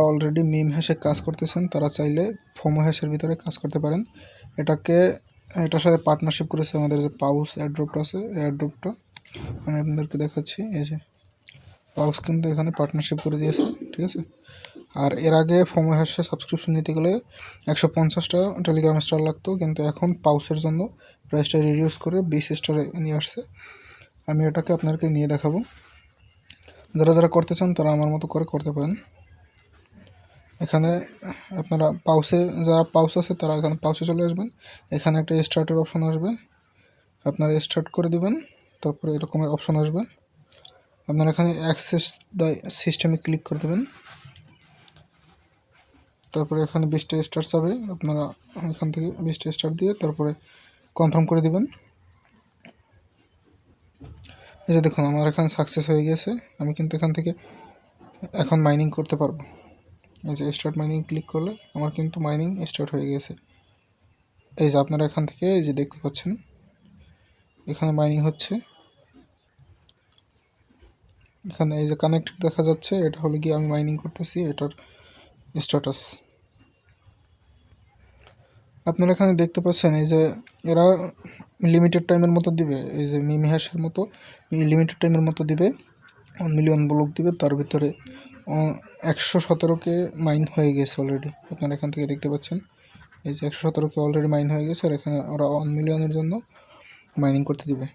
Already মিম হ্যাশে কাজ করতেছেন তারা চাইলে ফোমো হ্যাশের ভিতরে কাজ করতে পারেন। এটার সাথে পার্টনারশিপ করেছে আমাদের যে পাউস এয়ারড্রপটা আছে, এয়ারড্রপটা আমি আপনাদেরকে দেখাচ্ছি। এই যে পাউস কিন্তু এখানে পার্টনারশিপ করে দিয়েছে, ঠিক আছে। আর এর আগে ফোমো হ্যাশে সাবস্ক্রিপশন নিতে গেলে 150টা টেলিগ্রাম স্টার লাগতো, কিন্তু এখন পাউসের জন্য প্রাইসটা রিডিউস করে 20 স্টারে নিয়ে আসছে। আমি এটাকে আপনাদেরকে নিয়ে দেখাবো। যারা করতে চান তারা আমার মতো করে করতে পারেন। এখানে আপনারা যারা পাউস আছে তারা এখানে পাউসে চলে আসবেন। এখানে একটা স্টার্টের অপশন আসবে, আপনারা স্টার্ট করে দিবেন। তারপরে এরকমের অপশন আসবে, আপনারা এখানে অ্যাক্সেস দ্য সিস্টেমে ক্লিক করে দেবেন। তারপরে এখানে 20টা স্টার চাবে, আপনারা এখান থেকে 20টা স্টার দিয়ে তারপরে কনফার্ম করে দিবেন। এই যে দেখুন আমার এখানে সাকসেস হয়ে গেছে। আমি কিন্তু এখান থেকে এখন মাইনিং করতে পারবো। এই যে স্টার্ট মাইনিং ক্লিক করলে আমার কিন্তু মাইনিং স্টার্ট হয়ে গেছে। এই যে আপনারা এখান থেকে এই যে দেখতে পাচ্ছেন এখানে মাইনিং হচ্ছে। এখানে এই যে কানেক্টেড দেখা যাচ্ছে, এটা হলো গিয়ে আমি মাইনিং করতেছি, এটার স্ট্যাটাস আপনারা এখানে দেখতে পাচ্ছেন। এই যে এরা লিমিটেড টাইমের মতো দিবে, এই যে মিম হ্যাশের মতো লিমিটেড টাইমের মতো দিবে, 1 মিলিয়ন ব্লক দিবে। তার ভিতরে 117কে মাইন হয়ে গেছে অলরেডি, আপনারা এখান থেকে দেখতে পাচ্ছেন। এই যে 117কে অলরেডি মাইন হয়ে গেছে, আর এখানে ওরা 1 মিলিয়নের জন্য মাইনিং করতে দিবে।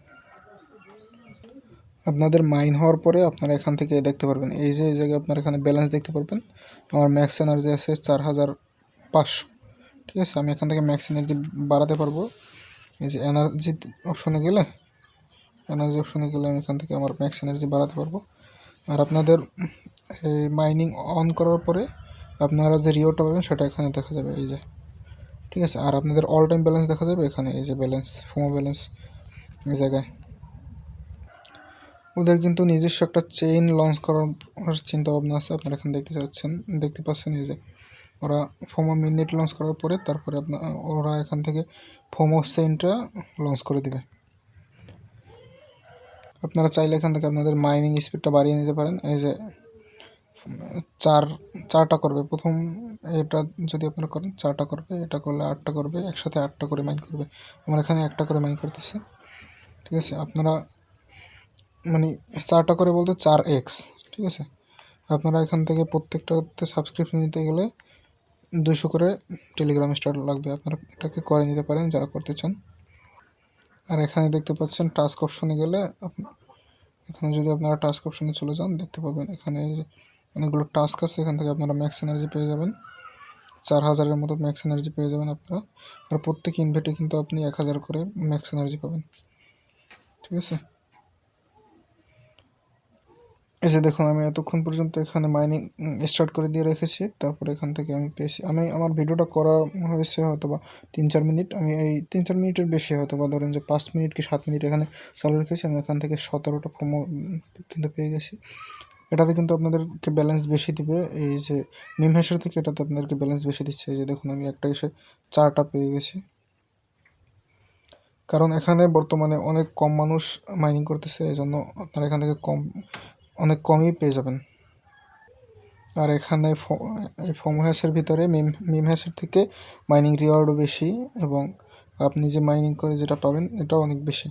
আপনাদের মাইন হওয়ার পরে আপনারা এখান থেকে দেখতে পারবেন, এই যে এই জায়গায় আপনারা এখানে ব্যালেন্স দেখতে পারবেন। আমার ম্যাক্স এনার্জি আছে 4500, ঠিক আছে। আমি এখান থেকে ম্যাক্স এনার্জি বাড়াতে পারবো। এই যে এনার্জি অপশনে গেলে আমি এখান থেকে আমার ম্যাক্স এনার্জি বাড়াতে পারবো। আর আপনাদের এই মাইনিং অন করার পরে আপনারা যে রিওয়ার্ডটা পাবেন সেটা এখানে দেখা যাবে, এই যে, ঠিক আছে। আর আপনাদের অল টাইম ব্যালেন্স দেখা যাবে এখানে, এই যে ব্যালেন্স, ফোমো ব্যালেন্স এই জায়গায়। ওদের কিন্তু নিজস্ব একটা চেইন লঞ্চ করার চিন্তা ভাবনা আছে, আপনারা এখানে দেখতে পাচ্ছেন। এই যে ওরা ফোমো মিনিট লঞ্চ করার পরে তারপরে ওরা এখান থেকে ফোমো চেইনটা লঞ্চ করে দিবে। আপনারা চাইলে এখান থেকে আপনাদের মাইনিং স্পিডটা বাড়িয়ে নিতে পারেন। এই যে চারটা করবে প্রথম, এটা যদি আপনারা করেন 4টা করবে, এটা করলে 8টা করবে, একসাথে 8টা করে মাইন করবে। আমার এখানে 1টা করে মাইন করতেছে, ঠিক আছে। আপনারা মানে 4টা করে বলতে 4x, ঠিক আছে। আপনারা এখান থেকে প্রত্যেকটাতে সাবস্ক্রিপশন নিতে গেলে 200 করে টেলিগ্রাম স্টার লাগবে। আপনারা এটাকে করে নিতে পারেন যারা করতে চান। আর এখানে দেখতে পাচ্ছেন টাস্ক অপশনে গেলে এখানে যদি আপনারা টাস্ক অপশনে চলে যান দেখতে পাবেন এখানে অনেকগুলো টাস্ক আছে। এখান থেকে আপনারা ম্যাক্স এনার্জি পেয়ে যাবেন, 4000-এর মতো ম্যাক্স এনার্জি পেয়ে যাবেন আপনারা। আর প্রত্যেক ইনভেটে কিন্তু আপনি 1000 করে ম্যাক্স এনার্জি পাবেন, ঠিক আছে। এই যে দেখুন আমি এতক্ষণ পর্যন্ত এখানে মাইনিং স্টার্ট করে দিয়ে রেখেছি, তারপরে এখান থেকে আমি পেয়েছি। আমার ভিডিওটা করা হয়েছে হয়তো বা 3-4 মিনিট, আমি এই 3-4 মিনিটের বেশি হয়তো বা ধরেন যে 5 মিনিট কি 7 মিনিট এখানে চালু রেখেছি। আমি এখান থেকে 17টা ফোমো কিন্তু পেয়ে গেছি। এটাতে কিন্তু আপনাদেরকে ব্যালেন্স বেশি দিবে, এই যে মিম হ্যাশের থেকে এটাতে আপনাদেরকে ব্যালেন্স বেশি দিচ্ছে। এই যে দেখুন আমি একটা এসে 4টা পেয়ে গেছি, কারণ এখানে বর্তমানে অনেক কম মানুষ মাইনিং করতেছে, এই জন্য আপনারা এখান থেকে অনেক কমই পেয়ে যাবেন। আর এখানে এই ফোমো হ্যাশের ভিতরে মিম হ্যাশের থেকে মাইনিং রিওয়ার্ডও বেশি, এবং আপনি যে মাইনিং করে যেটা পাবেন এটাও অনেক বেশি।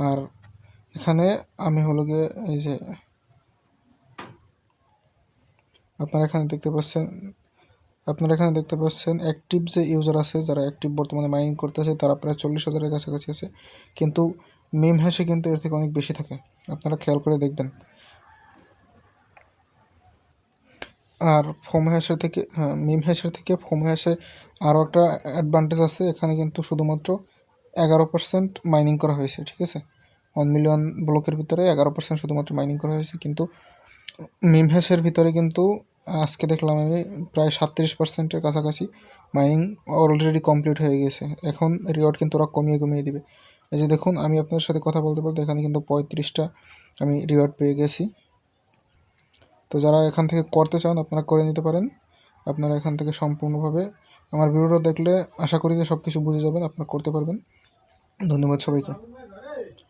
আর এখানে আমি হলো গিয়ে এই যে আপনারা এখানে দেখতে পাচ্ছেন অ্যাক্টিভ যে ইউজার আছে, যারা অ্যাক্টিভ বর্তমানে মাইনিং করতেছে তারা প্রায় 40,000-এর কাছাকাছি আছে, কিন্তু মিম হ্যাশে কিন্তু এর থেকে অনেক বেশি থাকে, আপনারা খেয়াল করে দেখবেন। আর ফোমো হ্যাশের থেকে মিম হ্যাশের থেকে ফোমো হ্যাশে আরও একটা অ্যাডভান্টেজ আছে, এখানে কিন্তু শুধুমাত্র 11% মাইনিং করা হয়েছে, ঠিক আছে। 1 মিলিয়ন ব্লকের ভিতরে 11% শুধুমাত্র মাইনিং করা হয়েছে, কিন্তু মিম হ্যাশের ভিতরে কিন্তু আজকে দেখলাম আমি প্রায় 37%-এর কাছাকাছি মাইনিং অলরেডি কমপ্লিট হয়ে গেছে। এখন রিওয়ার্ড কিন্তু ওরা কমিয়ে দিবে। এই যে দেখুন আমি আপনাদের সাথে কথা বলতে এখানে কিন্তু 35টা আমি রিওয়ার্ড পেয়ে গেছি। তো যারা এখান থেকে করতে চান আপনারা করে নিতে পারেন। আপনারা এখান থেকে সম্পূর্ণভাবে আমার ভিডিওটা দেখলে আশা করি যে সব কিছু বুঝে যাবেন, আপনারা করতে পারবেন। ধন্যবাদ সবাইকে।